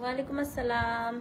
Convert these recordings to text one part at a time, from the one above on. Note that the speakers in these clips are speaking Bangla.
ওয়ালাইকুম আসসালাম।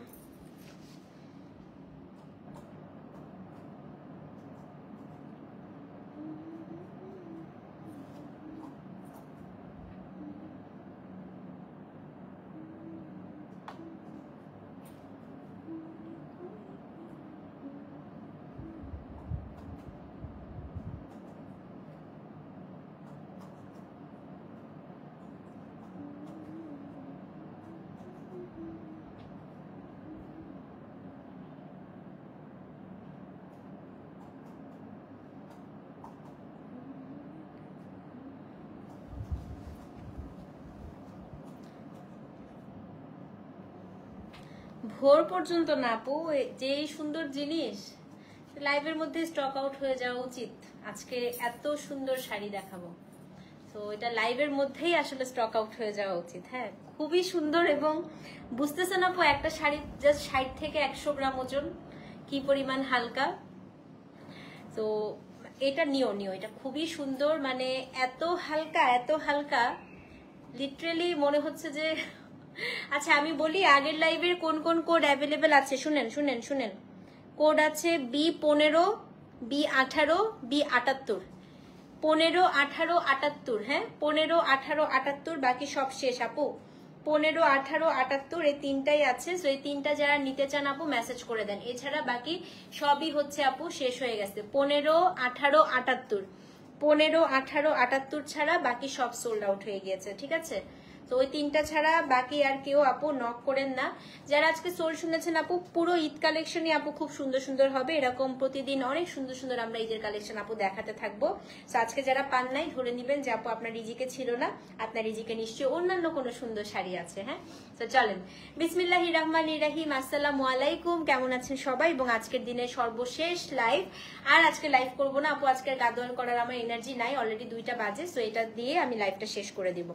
ভোর পর্যন্ত না আপু, যে সুন্দর জিনিস লাইভের মধ্যে স্টক আউট হয়ে যাওয়া উচিত। আজকে এত সুন্দর শাড়ি দেখাবো, তো এটা লাইভের মধ্যেই আসলে স্টক আউট হয়ে যাওয়া উচিত। হ্যাঁ, খুবই সুন্দর। এবং বুঝতেছেন আপু, একটা শাড়ি জাস্ট 60 থেকে 100 গ্রাম ওজন, কি পরিমাণ হালকা। তো এটা নিও এটা খুবই সুন্দর, মানে এত হালকা লিটারেলি মনে হচ্ছে যে। আচ্ছা আমি বলি, আগের লাইভের কোন কোন কোড অ্যাভেলেবেল আছে শুনেন। কোড আছে B15, B18, B78, 15, 18, 78। হ্যাঁ, 15, 18, 78, বাকি সব শেষ আপু। 15, 18, 78 এই তিনটাই আছে। তো এই তিনটা যারা নিতে চান আপু মেসেজ করে দেন। এছাড়া বাকি সবই হচ্ছে আপু শেষ হয়ে গেছে। 15, 18, 78, 15, 18, 78 ছাড়া বাকি সব সোল্ড আউট হয়ে গিয়েছে। ঠিক আছে, তো ওই তিনটা ছাড়া বাকি আর কেউ আপু নক করেন না। যারা আজকে সোল শুনেছেন আপু, পুরো ঈদ কালেকশনই আপু খুব সুন্দর সুন্দর হবে। এরকম প্রতিদিন অনেক সুন্দর সুন্দর আমরা ঈদের কালেকশন আপু দেখাতে থাকবো। তো আজকে যারা পান নাই ধরে নিবেন যে আপু আপনার রিজিকে ছিল না, আপনার রিজিকে নিশ্চয়ই অন্যান্য কোনো সুন্দর শাড়ি আছে। হ্যাঁ, তো চলেন বিসমিল্লাহির রহমানির রহিম। আসসালামু আলাইকুম, কেমন আছেন সবাই? এবং আজকের দিনের সর্বশেষ লাইভ। আর আজকে লাইভ করবো না আপু, আজকে গাদোয়ান করার আমার এনার্জি নাই, অলরেডি 2টা বাজে। সো এটা দিয়ে আমি লাইভটা শেষ করে দিব।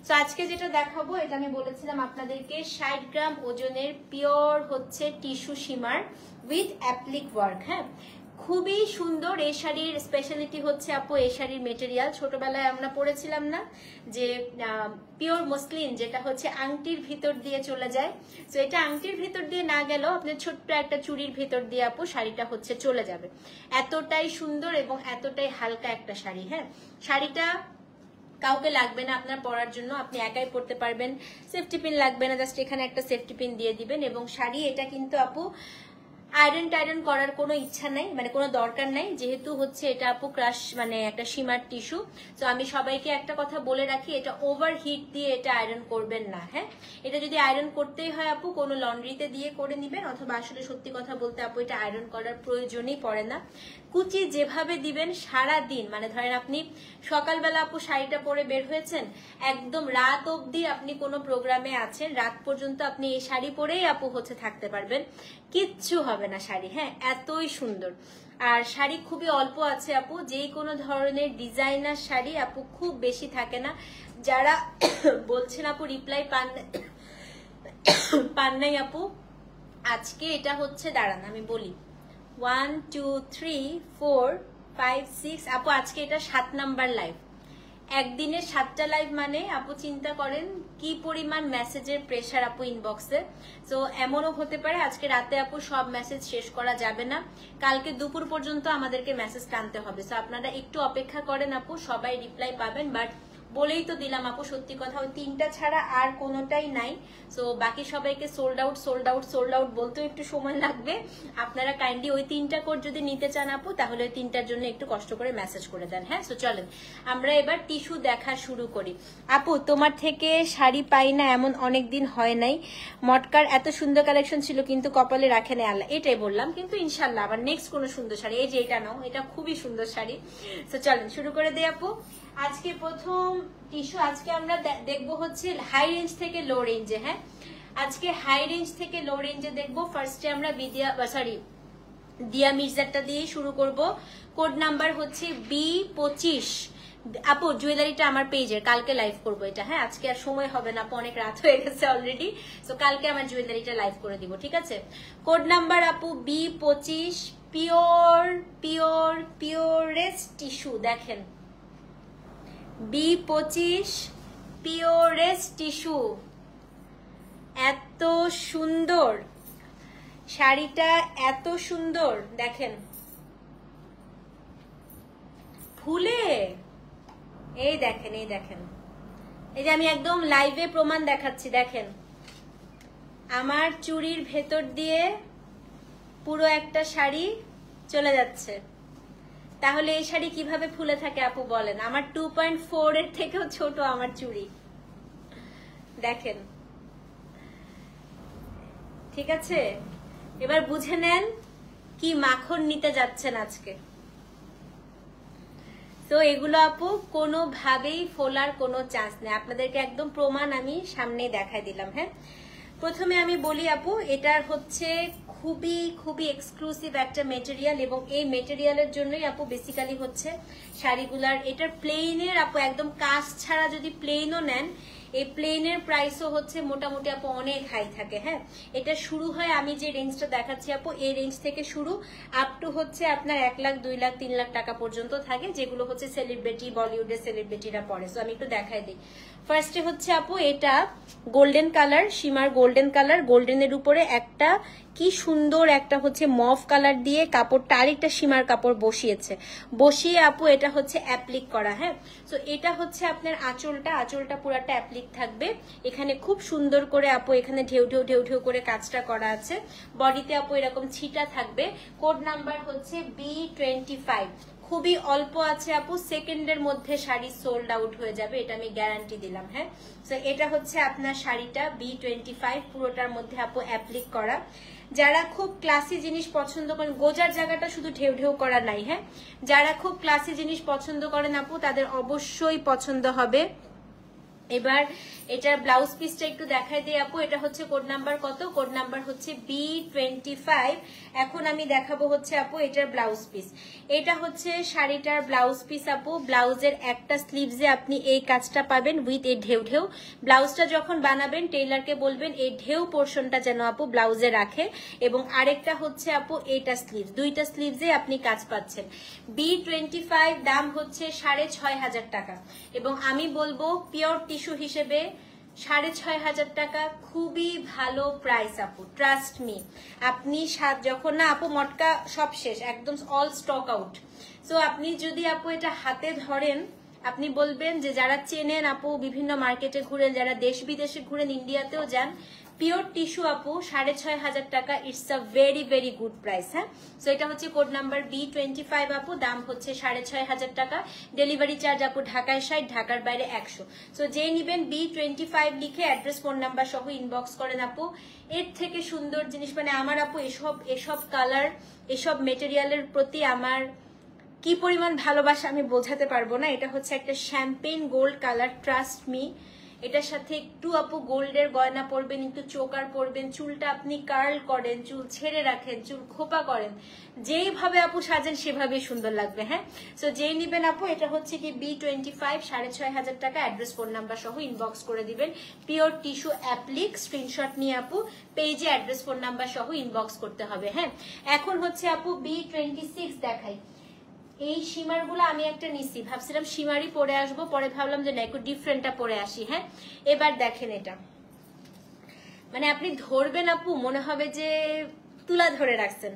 সো আজকে যেটা দেখাবো, এটা আমি বলেছিলাম আপনাদেরকে 60 গ্রাম ওজনের পিওর হচ্ছে tissue shimmer with applique work. হ্যাঁ, খুবই সুন্দর। এই শাড়ির স্পেশালিটি হচ্ছে আপু, এই শাড়ির মেটেরিয়াল ছোটবেলায় আমরা পড়েছিলাম না যে পিওর মসলিন, যেটা হচ্ছে আংটির ভিতর দিয়ে চলে যায়। তো এটা আংটির ভিতর দিয়ে না গেলেও আপনার ছোট্ট একটা চুড়ির ভিতর দিয়ে আপু শাড়িটা হচ্ছে চলে যাবে। এতটাই সুন্দর এবং এতটাই হালকা একটা শাড়ি। হ্যাঁ, শাড়িটা কাউকে লাগবে না আপনার পরার জন্য, আপনি একাই পরতে পারবেন। সেফটি পিন লাগবে না, জাস্ট এখানে একটা সেফটি পিন দিয়ে দিবেন। এবং শাড়ি এটা কিন্তু আপু আয়রন করার কোনো ইচ্ছা নাই, মানে কোনো দরকার নাই, যেহেতু হচ্ছে এটা আপু ক্রাশ মানে একটা শিমার টিস্যু। তো আমি সবাইকে একটা কথা বলে রাখি, এটা ওভার হিট দিয়ে এটা আয়রন করবেন না। হ্যাঁ, এটা যদি আয়রন করতেই হয় আপু কোনো লন্ড্রিতে দিয়ে করে নিবেন, অথবা আসলে সত্যি কথা বলতে আপু এটা আয়রন করার প্রয়োজনই পড়ে না। কুচি যেভাবে দিবেন সারা দিন, মানে ধরেন আপনি সকালবেলা আপু শাড়িটা পরে বের হয়েছেন, একদম রাত অবধি আপনি কোনো প্রোগ্রামে আছেন, রাত পর্যন্ত আপনি এই শাড়ি পরেই আপু হচ্ছে থাকতে পারবেন, কিচ্ছু হবে না শাড়ি। হ্যাঁ, এতই সুন্দর। আর শাড়ি খুবই অল্প আছে আপু, যেই কোনো ধরনের ডিজাইনার শাড়ি আপু খুব বেশি থাকে না। যারা বলছেন আপু রিপ্লাই পান নাই আপু, আজকে এটা হচ্ছে দাঁড়ান আমি বলি 1 2 3 4 5 6 আপু আজকে এটা 7 নাম্বার লাইভ। একদিনে 7টা লাইভ মানে আপু চিন্তা করেন কি পরিমাণ মেসেজের প্রেসার আপু ইনবক্সে। তো এমনও হতে পারে আজকে রাতে আপু সব মেসেজ শেষ করা যাবে না, কালকে দুপুর পর্যন্ত আমাদেরকে মেসেজ টানতে হবে। তো আপনারা একটু অপেক্ষা করেন আপু, সবাই রিপ্লাই পাবেন। বাট বলেই তো দিলাম আপু, সত্যি কথা ওই তিনটা ছাড়া আর কোনোটাই নাই। সো বাকি সবাইকে সোল্ড আউট বলতেও একটু সময় লাগবে। আপনারা কাইন্ডলি ওই তিনটা কোড যদি নিতে চান আপু, তাহলে ওই তিনটার জন্য একটু কষ্ট করে মেসেজ করে দেন। হ্যাঁ, সো চলেন আমরা এবার টিস্যু দেখা শুরু করি। আপু তোমার থেকে শাড়ি পাই না এমন অনেকদিন হয় নাই, মটকার এত সুন্দর কালেকশন ছিল কিন্তু কপালে রাখে নাই আল্লাহ, এটাই বললাম। কিন্তু ইনশাল্লাহ আবার নেক্সট কোনো সুন্দর শাড়ি, এই যে এটা নাও, এটা খুবই সুন্দর শাড়ি। সো চলেন শুরু করে দেই আপু। আজকে প্রথম টিস্যু আজকে আমরা দেখবো হচ্ছে হাই রেঞ্জ থেকে লো রেঞ্জে। হ্যাঁ, আজকে হাই রেঞ্জ থেকে লো রেঞ্জে দেখবো। ফার্স্টে আমরা দিয়া মির্জারটা দিয়ে শুরু করব। কোড নাম্বার হচ্ছে B25, আপু জুয়েলারিটা আমার পেজের, কালকে লাইভ করবো এটা, হ্যাঁ আজকে আর সময় হবে না আপু, অনেক রাত হয়ে গেছে অলরেডি। তো কালকে আমার জুয়েলারিটা লাইভ করে দিব, ঠিক আছে। কোড নাম্বার আপু B25, পিওরেস্ট টিস্যু, দেখেন B25 পিওরেস্ট টিস্যু, এত সুন্দর শাড়িটা, এত সুন্দর দেখেন ফুলে। এই দেখেন, এই দেখেন, এই যে আমি একদম লাইভে প্রমাণ দেখাচ্ছি, দেখেন আমার চুড়ির ভেতর দিয়ে পুরো একটা শাড়ি চলে যাচ্ছে। তাহলে এই শাড়ি কিভাবে ফুলে থাকে আপু বলেন? আমার 2.4 এর থেকেও ছোট আমার চুড়ি, দেখেন, ঠিক আছে। এবার বুঝে নেন কি মাখন নিতে যাচ্ছেন আজকে। তো এগুলো আপু কোনোভাবেই ফোলার কোনো চান্স নেই, আপনাদেরকে একদম প্রমাণ আমি সামনে দেখাই দিলাম। হ্যাঁ, প্রথমে আমি বলি আপু, এটার হচ্ছে খুবই খুবই এক্সক্লুসিভ একটা মেটেরিয়াল, এবং এই মেটেরিয়ালের জন্যই আপু বেসিক্যালি হচ্ছে শাড়িগুলার, এটার প্লেনের আপু একদম কাজ ছাড়া যদি প্লেনও নেন, এই প্লেনের প্রাইসও হচ্ছে মোটামুটি আপু অনেক হাই থাকে। হ্যাঁ, এটা শুরু হয়, আমি যে রেঞ্জটা দেখাচ্ছি আপু এই রেঞ্জ থেকে শুরু আপ টু হচ্ছে আপনার 1 লাখ 2 লাখ 3 লাখ টাকা পর্যন্ত থাকে, যেগুলো হচ্ছে সেলিব্রিটি, বলিউডের সেলিব্রিটিরা পরে। তো আমি একটু দেখাই দিই। ফার্স্টে হচ্ছে আপু এটা golden colour, shimmer golden colour, গোল্ডেনের উপরে একটা কি সুন্দর একটা হচ্ছে মভ কালার দিয়ে কাপড়টা আরেকটা শিমার কাপড় বসিয়ে আপু এটা হচ্ছে অ্যাপ্লিক করা। হ্যাঁ, তো এটা হচ্ছে আপনার আঁচলটা পুরাটা অ্যাপ্লিক থাকবে। এখানে খুব সুন্দর করে আপু এখানে ঢেউ ঢেউ করে কাজটা করা আছে। বডিতে আপু এরকম ছিটা থাকবে। কোড নাম্বার হচ্ছে B25। খুবই অল্প আছে আপু, সেকেন্ডের মধ্যে শাড়ি সোল্ড আউট হয়ে যাবে, এটা আমি গ্যারান্টি দিলাম। হ্যাঁ, তো এটা হচ্ছে আপনার শাড়িটা B25, পুরোটার মধ্যে আপু অ্যাপ্লিক করা। যারা খুব ক্লাসি জিনিস পছন্দ করেন, গোজার জায়গাটা শুধু ঢেউ ঢেউ করা নাই। হ্যাঁ, যারা খুব ক্লাসি জিনিস পছন্দ করেন আপু তাদের অবশ্যই পছন্দ হবে। এবার এটার ব্লাউজ পিসটা একটু দেখাই দিই আপু। এটা হচ্ছে কোড নাম্বার কত? কোড নাম্বার হচ্ছে B25। এখন আমি দেখাবো হচ্ছে আপু এটার ব্লাউজ পিস। এটা হচ্ছে শাড়িটার ব্লাউজ পিস আপু। ব্লাউজের একটা স্লিভসে আপনি এই কাজটা পাবেন উইথ এই ঢেউ ঢেউ। ব্লাউজটা যখন বানাবেন টেইলারকে বলবেন এই ঢেউ পোর্শনটা যেন আপু ব্লাউজে রাখে, এবং আরেকটা হচ্ছে আপু এইটা স্লিভস, দুইটা স্লিভসে আপনি কাজ পাচ্ছেন। B25 দাম হচ্ছে 6,500 টাকা, এবং আমি বলবো পিওর টিস্যু হিসেবে 6,500 টাকা খুবই ভালো প্রাইস আপু, ট্রাস্ট মি। আপনি যখন না আপু মটকা সব শেষ, একদম অল স্টক আউট। সো আপনি যদি আপু এটা হাতে ধরেন, আপনি বলবেন যে যারা চেনেন আপু, বিভিন্ন মার্কেটে ঘুরেন, যারা দেশ বিদেশে ঘুরেন, ইন্ডিয়াতেও যান, পিওর টিস্যু আপু 6,500 টাকা, it's a very very good price. হ্যাঁ, সো এটা হচ্ছে কোড নাম্বার B25 আপু, দাম হচ্ছে 6,500 টাকা। ডেলিভারি চার্জ আপু ঢাকায় 60, ঢাকার বাইরে 100। সো যে নিবেন B25 লিখে অ্যাড্রেস ফোন নাম্বার সহ ইনবক্স করেন আপু। এর থেকে সুন্দর জিনিস মানে আমার আপু এসব কালার, এসব মেটেরিয়ালের প্রতি আমার কি পরিমাণ ভালোবাসা আমি বোঝাতে পারবো না। এটা হচ্ছে একটা champagne gold colour, trust me. এটার সাথে একটু আপু গোল্ডের গয়না পরবেন, একটু চোকার পরবেন, চুলটা আপনি কার্ল করেন, চুল ছেড়ে রাখেন, চুল খোপা করেন, যেইভাবে আপু সাজেন সেভাবেই সুন্দর লাগবে। হ্যাঁ, সো যেই নিবেন আপু, এটা হচ্ছে কি B25, 6,500 টাকা। অ্যাড্রেস ফোন নাম্বার সহ ইনবক্স করে দিবেন। পিওর টিস্যু অ্যাপ্লিক, স্ক্রিনশট নিয়ে আপু পেজে অ্যাড্রেস ফোন নাম্বার সহ ইনবক্স করতে হবে। হ্যাঁ, এখন হচ্ছে আপু B26 দেখাই। এই শিমার গুলো আমি একটা নিচ্ছি, ভাবছিলাম শিমারই পরে আসবো, পরে ভাবলাম যে না একটু ডিফারেন্টটা পরে আসি। হ্যাঁ, এবার দেখেন এটা মানে আপনি ধরবেন আপু মনে হবে যে তুলা ধরে রাখছেন।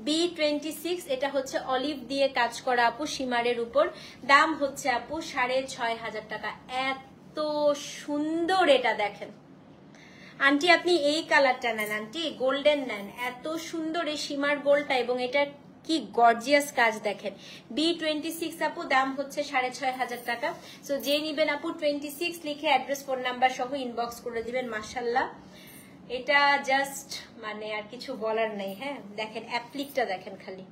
B26, এটা হচ্ছে অলিভ দিয়ে কাজ করা আপু শিমারের উপর। দাম হচ্ছে আপু 6,500 টাকা। এত সুন্দর এটা দেখেন আন্টি, আপনি এই কালারটা নেন আন্টি, গোল্ডেন নেন, এত সুন্দর এই শিমার গোল্ডটা, এবং এটা কি গর্জিয়াস কাজ দেখেন। B26 আপু, দাম হচ্ছে 6,500 টাকা। সো যে নিবেন আপু 26 লিখে অ্যাড্রেস ফোন নাম্বার সহ ইনবক্স করে দিবেন। মাশাআল্লাহ, এটা জাস্ট মানে আর কিছু বলার নেই। হ্যাঁ, দেখেন অ্যাপ্লিকটা দেখেন খালি,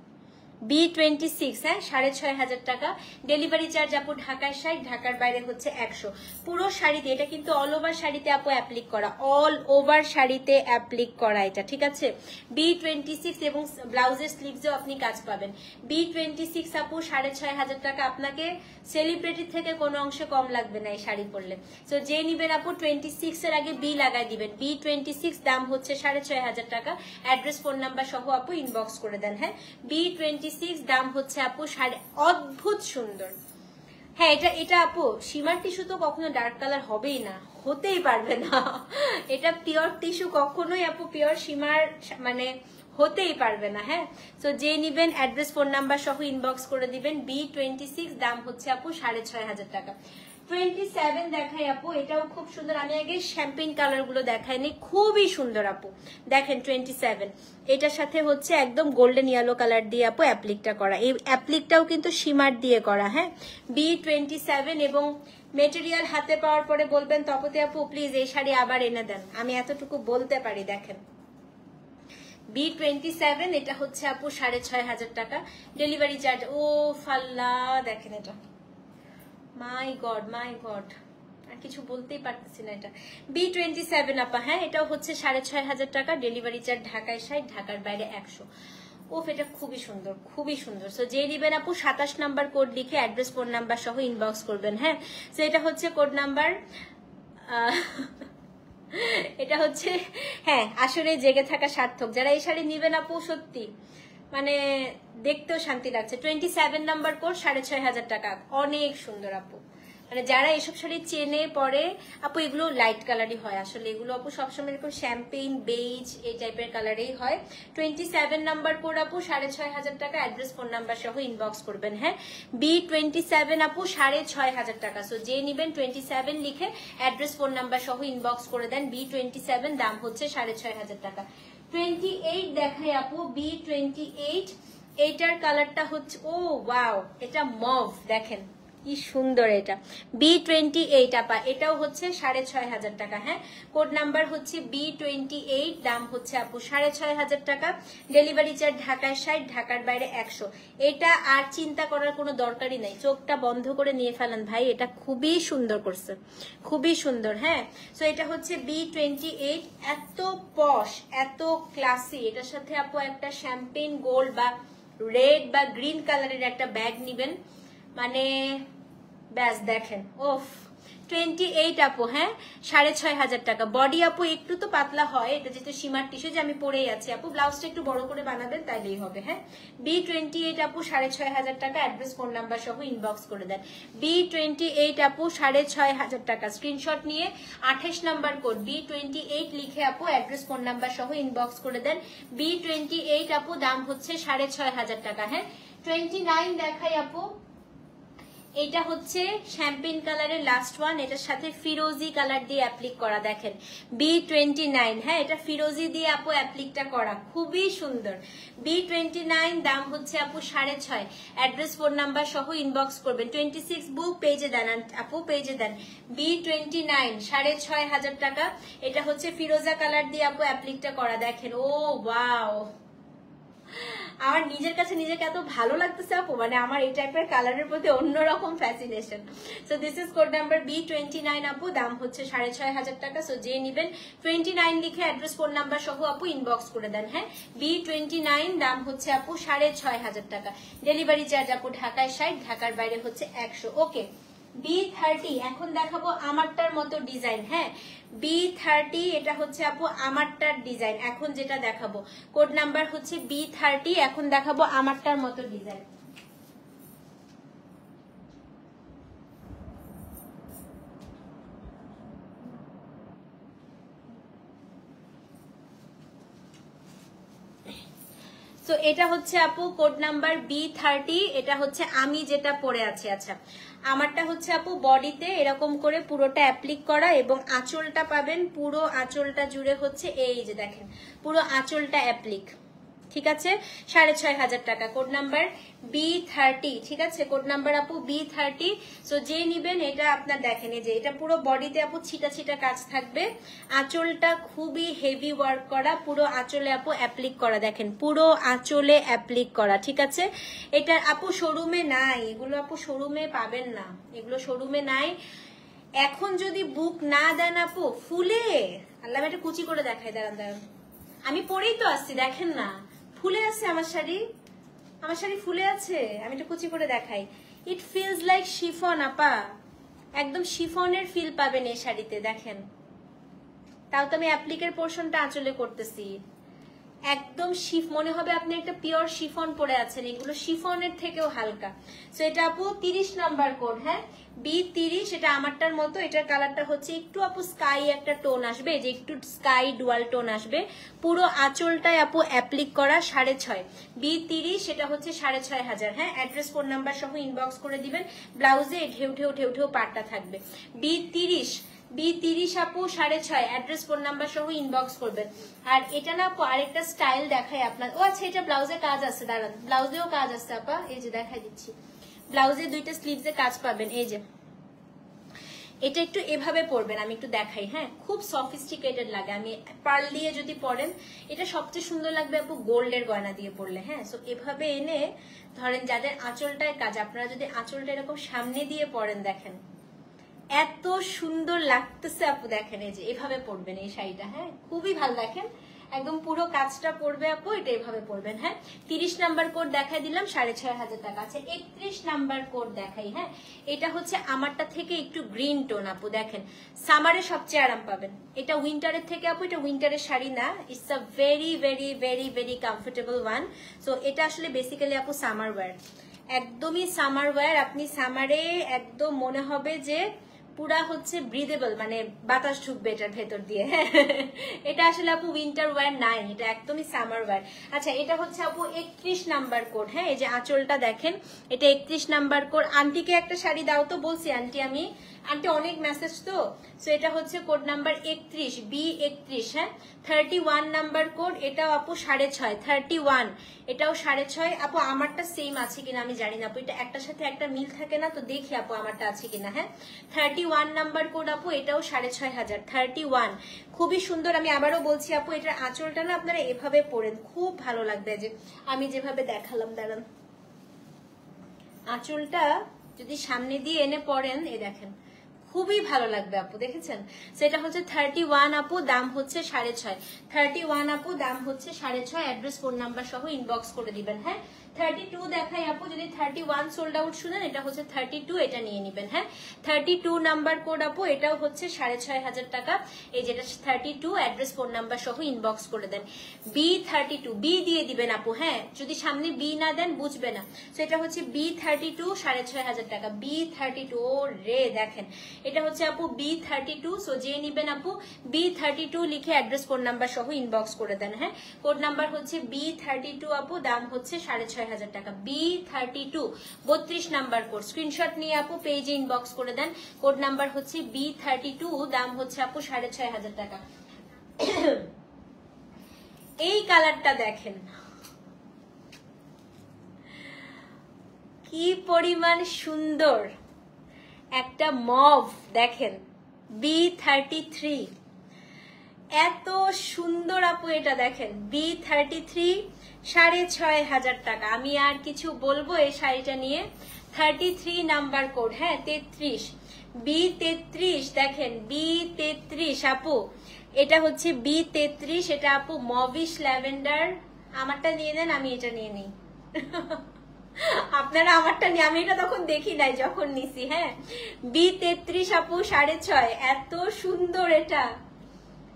B26, হ্যাঁ 6500 টাকা। ডেলিভারি চার্জ আপু ঢাকায় 60, ঢাকার বাইরে হচ্ছে 100। পুরো শাড়িতে, এটা কিন্তু অল ওভার শাড়িতে আপু অ্যাপ্লিক করা, অল ওভার শাড়িতে অ্যাপ্লিক করা এটা, ঠিক আছে। B26 এবং ব্লাউজের স্লিভসেও আপনি কাজ পাবেন। B26 আপু 6500 টাকা, আপনাকে সেলিব্রিটি থেকে কোনো অংশে কম লাগবে না এই শাড়ি পরলে। তো যে নিবেন আপু 26 এর আগে বি লাগাই দিবেন। B26 দাম হচ্ছে 6500 টাকা। অ্যাড্রেস ফোন নাম্বার সহ আপু ইনবক্স করে দেন। হ্যাঁ B26 দাম হচ্ছে আপু অদ্ভুত সুন্দর। হ্যাঁ এটা আপু সীমার টিস্যু তো কখনো ডার্ক কালার হবেই না, হতেই পারবে না। এটা পিওর টিস্যু, কখনোই আপু পিওর সীমার মানে হতেই পারবে না। হ্যাঁ তো যে নিবেন অ্যাড্রেস ফোন নাম্বার সহ ইনবক্স করে দিবেন। B26 দাম হচ্ছে আপু 6500 টাকা। 27 দেখাই আপু, এটাও খুব সুন্দর। আমি আগে শ্যাম্পেন কালার গুলো দেখাইনি, খুবই সুন্দর আপু। দেখেন 27, এটার সাথে হচ্ছে একদম গোল্ডেন ইয়েলো কালার দিয়ে আপু অ্যাপ্লিকটা করা। এই অ্যাপ্লিকটাও কিন্তু শিমার দিয়ে করা। হ্যাঁ B27 এবং মেটেরিয়াল হাতে পাওয়ার পরে বলবেন তপতি আপু প্লিজ এই শাড়ি আবার এনে দেন, আমি এতটুকু বলতে পারি। দেখেন B27, এটা হচ্ছে আপু 6500 টাকা। ডেলিভারি চার্জ ও ফাল্লা, দেখেন এটা মাই গড আর কিছু বলতেই পারতেছি না। এটা B27 আপা, হ্যাঁ এটাও হচ্ছে 6500 টাকা। ডেলিভারি চার্জ ঢাকায় 60, ঢাকার বাইরে 100। ওফ এটা খুবই সুন্দর, খুবই সুন্দর। সো যে নিবেন আপু 27 নাম্বার কোড লিখে অ্যাড্রেস ফোন নাম্বার সহ ইনবক্স করবেন। হ্যাঁ তো এটা হচ্ছে কোড নাম্বার, এটা হচ্ছে হ্যাঁ আসলে জেগে থাকা সার্থক। যারা এই শাড়ি নিবেন আপু সত্যি মানে দেখতেও শান্তি লাগছে। 27 নাম্বার কোড 6500 টাকা, অনেক সুন্দর আপু। মানে যারা এসব শাড়ি চেনে পরে আপু, এগুলো লাইট কালারই হয় আসলে, এগুলো আপু সবসময় এরকম শ্যাম্পেইন বেজ এই টাইপের কালারেই হয়। 27 নাম্বার কোড আপু 6500 টাকা। অ্যাড্রেস ফোন নাম্বার সহ ইনবক্স করবেন। হ্যাঁ B27 আপু 6500 টাকা। সো যে নিবেন 27 লিখে অ্যাড্রেস ফোন নাম্বার সহ ইনবক্স করে দেন। B27 দাম হচ্ছে 6500 টাকা। 28 দেখাই আপু, B28, এইটার কালারটা হচ্ছে ও ওয়াও, এটা মভ, দেখেন কি সুন্দর। এটা B28 আপা, এটাও হচ্ছে 6500 টাকা। হ্যাঁ কোড নাম্বার হচ্ছে B28, দাম হচ্ছে আপু 6500 টাকা। ডেলিভারি চার্জ ঢাকায় 60, ঢাকার বাইরে 100। এটা আর চিন্তা করার কোনো দরকারই নাই, চোখটা বন্ধ করে নিয়ে ফেলেন ভাই, এটা খুবই সুন্দর করছে, খুবই সুন্দর। হ্যাঁ সো এটা হচ্ছে B28, এত পশ, এত ক্লাসি। এটার সাথে আপু একটা শ্যাম্পেন গোল্ড বা রেড বা গ্রিন কালারের একটা ব্যাগ নিবেন, মানে ব্যাস দেখেন ওফ। 28 আপু, হ্যাঁ 6500 টাকা। বডি আপু একটু তো পাতলা হয়, এটা যেহেতু সীমার টিস্যু, যে আমি পরেই আছি আপু, ব্লাউজটা একটু বড় করে বানাবেন তাইলেই হবে। হ্যাঁ B28 আপু 6500 টাকা। অ্যাড্রেস ফোন নাম্বার সহ ইনবক্স করে দেন। B28 আপু 6500 টাকা। স্ক্রিনশট নিয়ে 28 নাম্বার কোড B28 লিখে আপু অ্যাড্রেস ফোন নাম্বার সহ ইনবক্স করে দেন। B28 আপু দাম হচ্ছে 6500 টাকা। হ্যাঁ 29 দেখাই আপু, এটা হচ্ছে শ্যাম্পেন কালারের লাস্ট ওয়ান, এটার সাথে ফিরোজি কালার দিয়ে অ্যাপ্লিক করা। দেখেন B29, হ্যাঁ এটা ফিরোজি দিয়ে আপু অ্যাপ্লিকটা করা, খুবই সুন্দর। B29 দাম হচ্ছে আপু 6500। অ্যাড্রেস ফোন নাম্বার সহ ইনবক্স করবেন। 26 বুক পেজে দেন আপু, পেজে দেন। B29 6500 টাকা। এটা হচ্ছে ফিরোজা কালার দিয়ে আপু অ্যাপ্লিকটা করা। দেখেন ও ওয়াও, আমার নিজের কাছে নিজেকে এত ভালো লাগতেছে আপু, মানে আমার এই টাইপের কালারের প্রতি অন্যরকম fascination. So this is code number B29 আপু, দাম হচ্ছে 6500 টাকা। সো যে নিবেন 29 লিখে অ্যাড্রেস ফোন নাম্বার সহ আপু ইনবক্স করে দেন। হ্যাঁ B29 দাম হচ্ছে আপু 6500 টাকা। ডেলিভারি চার্জ আপু ঢাকায় 60, ঢাকার বাইরে হচ্ছে 100। ওকে B30, এখন দেখাবো আমারটার মতো ডিজাইন। হ্যাঁ B30, এটা হচ্ছে আপু আমারটার ডিজাইন। এখন যেটা দেখাবো কোড নাম্বার হচ্ছে B30, এখন দেখাবো আমারটার মতো ডিজাইন। তো এটা হচ্ছে আপু কোড নাম্বার B30, এটা হচ্ছে আমি যেটা পরে আছি। আচ্ছা আমারটা হচ্ছে আপু বডিতে এরকম করে পুরোটা অ্যাপ্লিক করা, এবং আঁচলটা পাবেন পুরো আঁচলটা জুড়ে হচ্ছে এই যে দেখেন পুরো আঁচলটা অ্যাপ্লিক, ঠিক আছে 6500 টাকা। কোড নাম্বার B30, ঠিক আছে কোড নাম্বার আপু B30। সো যে নিবেন এটা আপনার দেখেন এই যে এটা পুরো বডিতে আপু ছিটা ছিটা কাজ থাকবে, আঁচলটা খুবই হেভি ওয়ার্ক করা, পুরো আঁচলে আপু অ্যাপ্লিক করা, দেখেন পুরো আঁচলে অ্যাপ্লিক করা, ঠিক আছে। এটা আপু শোরুমে নাই, এগুলো আপু শোরুমে পাবেন না, এগুলো শোরুমে নাই। এখন যদি বুক না দেন আপু ফুলে, আল্লাহ এটা কুচি করে দেখাই, দাঁড়ান দাঁড়ান, আমি পরেই তো আসছি, দেখেন না ফুলে আছে আমার শাড়ি, আমার শাড়ি ফুলে আছে, আমি এটা কুচি করে দেখাই। ইট ফিলস লাইক শিফন আপা, একদম শিফনের ফিল পাবেন এই শাড়িতে, দেখেন। তাও তো আমি অ্যাপ্লিকের পোর্শনটা আঁচলে করতেছি, একদম শিফ মনে হবে আপনি একটা পিওর শিফন পরে আছেন, এগুলো শিফনের থেকেও হালকা। সো এটা আপু 30 নাম্বার কোড, হ্যাঁ B30, এটা আমারটার মতো, এটার কালারটা হচ্ছে একটু আপু স্কাই একটা টোন আসবে, যে একটু স্কাই ডুয়াল টোন আসবে, পুরো আঁচলটায় আপু অ্যাপ্লিক করা 6.5। B30 সেটা হচ্ছে 6500, হ্যাঁ অ্যাড্রেস ফোন নাম্বার সহ ইনবক্স করে দিবেন। ব্লাউজে ঢেউ ঢেউ ঢেউ ঢেউ পাটটা থাকবে। B30 আপু 6.5, অ্যাড্রেস ফোন নাম্বার সহ ইনবক্স করবেন। আর এটা না আপু আরেকটা স্টাইল দেখাই আপনার, ও আচ্ছা এটা ব্লাউজে কাজ আছে, দাঁড়ান ব্লাউজেও কাজ আছে আপা, এই যে দেখাই দিচ্ছি, ব্লাউজে দুইটা স্লিভসে কাজ পাবেন। এই যে এটা একটু এভাবে পরবেন, আমি একটু দেখাই, হ্যাঁ খুব সফিস্টিকেটেড লাগে, আমি পার্ল দিয়ে যদি পরেন এটা সবচেয়ে সুন্দর লাগবে আপু গোল্ডের গয়না দিয়ে পরলে, হ্যাঁ। সো এভাবে এনে ধরেন যাদের আঁচলটায় কাজ, আপনারা যদি আঁচলটা এরকম সামনে দিয়ে পরেন, দেখেন এত সুন্দর লাগতেছে আপু, দেখেন এই যে এভাবে পরবেন এই শাড়িটা, হ্যাঁ খুবই ভালো, দেখেন একদম পুরো কাজটা পরবে আপু, এটা এভাবে পরবেন, হ্যাঁ। 30 নাম্বার কোড দেখাই দিলাম 6500 টাকা। আছে 31 নাম্বার কোড দেখাই, হ্যাঁ এটা হচ্ছে আমারটা থেকে একটু গ্রিন টোন আপু, দেখেন সামারে সবচেয়ে আরাম পাবেন, এটা উইন্টারের থেকে আপু, এটা উইন্টারের শাড়ি না, it's a very very very very comfortable one. So এটা আসলে বেসিক্যালি আপু সামার ওয়্যার, একদমই সামার ওয়্যার, আপনি সামারে একদম মনে হবে যে পুরা হচ্ছে ব্রিদেবল, মানে বাতাস ঢুকবে এটার ভেতর দিয়ে, হ্যাঁ এটা আসলে আপু উইন্টার ওয়্যার নাই, এটা একদমই সামার ওয়্যার। আচ্ছা এটা হচ্ছে আপু 31 নাম্বার কোড, হ্যাঁ এই যে আঁচলটা দেখেন, এটা 31 নাম্বার কোড। আন্টিকে একটা শাড়ি দাও তো বলছি, আন্টি অনেক মেসেজ তো। সো এটা হচ্ছে কোড নাম্বার 31 B31, হ্যাঁ 31 নাম্বার কোড, এটাও আপু 6.5 31, এটাও 6.5 আপু। আমারটা সেম আছে কিনা আমি জানি না আপু, এটা একটার সাথে একটা মিল থাকে না, তো দেখি আপু আমারটা আছে কিনা, হ্যাঁ 31 নাম্বার কোড আপু, এটাও 6500 31, খুবই সুন্দর। আমি আবারও বলছি আপু এটার আঁচলটা না আপনারা এভাবে পরেন, খুব ভালো লাগবে, যে আমি যেভাবে দেখালাম, দাঁড়ান আঁচলটা যদি সামনে দিয়ে এনে পরেন, এ দেখেন খুবই ভালো লাগবে আপু, দেখেছেন। সেটা হচ্ছে 31 আপু, দাম হচ্ছে 6.5, 31 আপু দাম হচ্ছে 6.5, অ্যাড্রেস ফোন নাম্বার সহ ইনবক্স করে দিবেন, হ্যাঁ। 32 দেখাই আপু, যদি 31 সোল্ড আউট শুনেন, এটা হচ্ছে 32, এটা নিয়ে নিবেন, হ্যাঁ 32 নাম্বার কোড আপু, এটাও হচ্ছে 6500 টাকা, এই যেটা 32, অ্যাড্রেস ফোন নাম্বার সহ ইনবক্স করে দেন। B32 বি দিয়ে দিবেন আপু, হ্যাঁ যদি সামনে বি না দেন বুঝবে না। সেটা হচ্ছে B32 6500 টাকা, B32 ও রে দেখেন, এটা হচ্ছে আপু B32। সো যে নিবেন আপু B32 লিখে অ্যাড্রেস ফোন নাম্বার সহ ইনবক্স করে দেন, হ্যাঁ কোড নাম্বার হচ্ছে B32 আপু, দাম হচ্ছে 6500 টাকা, B32 32 নাম্বার কোড, স্ক্রিনশট নিয়ে আপু পেজে ইনবক্স করে দেন। কোড নাম্বার হচ্ছে B32, দাম হচ্ছে আপু 6500 টাকা। এই কালারটা দেখেন কি পরিমাণ সুন্দর, একটা মভ, দেখেন B33, এত সুন্দর আপু এটা দেখেন B33 6500 টাকা। আমি আর কিছু বলবো এই শাড়িটা নিয়ে। 33 নাম্বার কোড, হ্যাঁ 33 B33, দেখেন B33 আপু, এটা হচ্ছে B33, এটা আপু মভিশ ল্যাভেন্ডার। আমারটা নিয়ে নেন, আমি এটা নিয়ে নিই আপনারা আমারটা নিয়ে, আমি এটা তখন দেখি নাই যখন নিছি, হ্যাঁ B33 আপু 6.5, এত সুন্দর এটা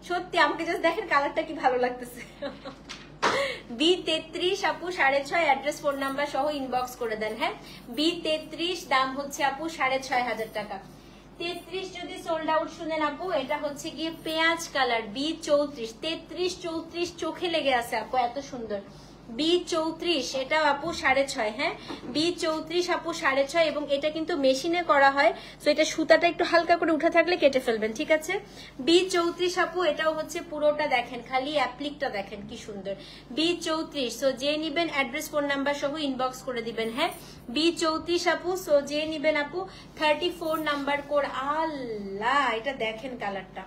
সত্যি, আমাকে জাস্ট দেখেন কালারটা কি ভালো লাগতেছে B33 আপু 6.5, অ্যাড্রেস ফোন নাম্বার সহ ইনবক্স করে দেন, হ্যাঁ B33, দাম হচ্ছে আপু 6500 টাকা। 33 যদি সোল্ড আউট শুনেন আপু, এটা হচ্ছে গিয়ে পেঁয়াজ কালার B34, 33 34 চোখে লেগে আছে আপু, এত সুন্দর B34 এটা আপু 6.5, হ্যাঁ B34 আপু 6.5, এবং এটা কিন্তু মেশিনে করা হয়, তো এটা সুতাটা একটু হালকা করে উঠে থাকলে কেটে ফেলবেন, ঠিক আছে। B34 আপু, এটাও হচ্ছে পুরোটা দেখেন, খালি অ্যাপ্লিকটা দেখেন কি সুন্দর। B34, সো যে নিবেন অ্যাড্রেস ফোন নাম্বার সহ ইনবক্স করে দিবেন, হ্যাঁ B34 আপু, সো যে নিবেন আপু 34 নাম্বার কোড। আল্লাহ, এটা দেখেন কালারটা,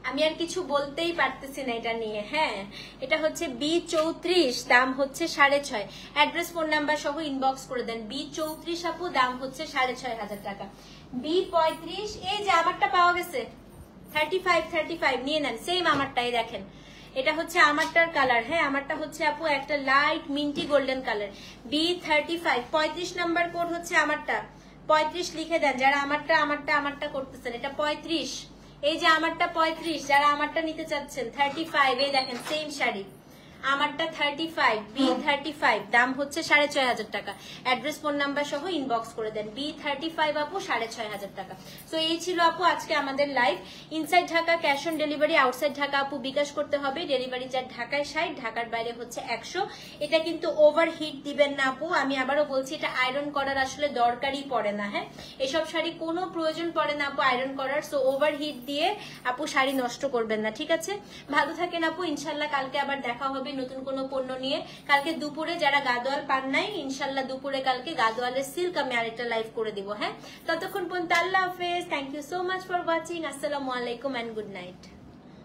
আমি আর কিছু বলতেই পারতেছি না এটা নিয়ে। হ্যাঁ, এটা হচ্ছে B34, দাম হচ্ছে 6.5, অ্যাড্রেস ফোন নাম্বার সহ ইনবক্স করে দেন। B34 আপু, দাম হচ্ছে 6,500 টাকা। B35, এই যে আমারটা পাওয়া গেছে, 35 নিয়ে নেন, সেম আমারটাই দেখেন, এটা হচ্ছে আমারটার কালার। হ্যাঁ, আমারটা হচ্ছে আপু একটা light minty golden colour. B35, 35 number code হচ্ছে আমারটা, 35 লিখে দেন যারা আমারটা করতেছেন। এটা 35, এই যে আমারটা 35, যারা আমারটা নিতে চাচ্ছেন 35, এই দেখেন সেম শাড়ি, আমারটা 35, B35, দাম হচ্ছে 6,500 টাকা, অ্যাড্রেস ফোন নাম্বার সহ ইনবক্স করে দেন। B35 আপু 6,500 টাকা। তো এই ছিল আপু আজকে আমাদের live. Inside Dhaka cash on delivery, outside Dhaka আপু বিকাশ করতে হবে। ডেলিভারি চার্জ ঢাকায় 60, ঢাকার বাইরে হচ্ছে 100। এটা কিন্তু ওভার হিট দিবেন না আপু, আমি আবারও বলছি, এটা আয়রন করার আসলে দরকারই পড়ে না। হ্যাঁ, এসব শাড়ি কোনো প্রয়োজন পড়ে না আপু আয়রন করার, সো ওভার হিট দিয়ে আপু শাড়ি নষ্ট করবেন না, ঠিক আছে। ভালো থাকেন আপু, ইনশাল্লাহ কালকে আবার দেখা হবে নতুন কোনো পণ্য নিয়ে। কালকে দুপুরে যারা গাদোয়াল পান নাই, ইনশাল্লাহ দুপুরে কালকে গাদোয়ালের সিল্ক আমি আরেকটা লাইভ করে দিব। হ্যাঁ, ততক্ষণ পর্যন্ত আল্লাহ হাফেজ, thank you so much for watching, আসসালামু আলাইকুম এন্ড গুড নাইট।